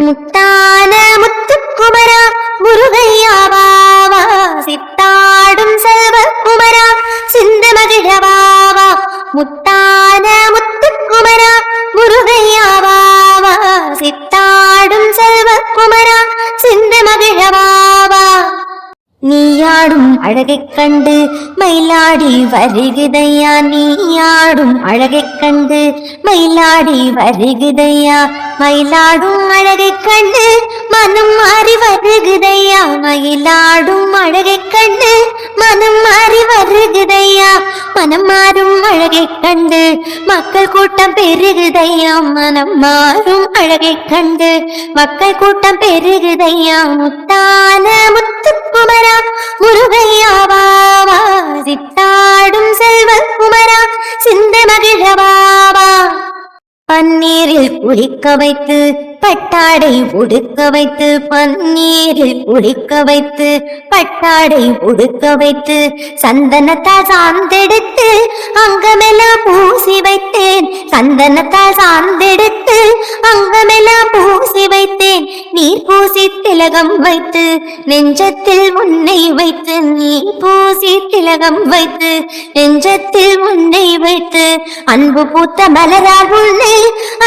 முத்தான முத்துக்குமரா முருகையாவாவா சித்தாடும் செல்வக்குமரா சிந்து மகிழவாவா முத்தான முத்துக்குமரா முருகையாவாவா சித்தாடும் செல்வக்குமரா சிந்து மகிழவாவா நீயாடும் அழகைக் கண்டு மயிலாடி வருகுதையா நீயாடும் அழகைக் கண்டு மயிலாடி வருகுதையா மயிலாடும் அழகைக் கண்டு மனம் மாறி வருகுதையா மயிலாடும் அழகைக் கண்டு மனம் மாறி வருகுதையா மனம் மாறும் அழகைக் கண்டு மக்கள் கூட்டம் பெருகுதையா மனம் மாறும் அழகைக் கண்டு மக்கள் கூட்டம் பெருகுதையா முத்தான முத்துக்குமரா முருகையாவாவா சித்தாடும் செல்வக்குமரா சிந்து மகிழவாவா பன்னீரில் குளிக்க வைத்து பட்டாடை உடுக்க வைத்து பன்னீரில் குளிக்க வைத்து பட்டாடை உடுக்க வைத்து சந்தனத்தால் சார்ந்தெடுத்து அங்கமெல்லாம் பூசி வைத்தேன் சந்தனத்தால் சார்ந்தெடுத்து அங்கமெல்லாம் பூசி வைத்தேன் நீர் பூசி திலகம் வைத்து நெஞ்சத்தில் உன்னை வைத்து நீர் பூசி திலகம் வைத்து நெஞ்சத்தில் உன்னை வைத்து அன்பு பூத்த மலரால் உன்னை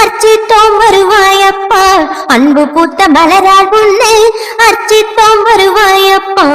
அர்ச்சித்தோம் வருவாயப்பா அன்பு பூத்த மலரால் உன்னை அர்ச்சித்தோம் வருவாயப்பா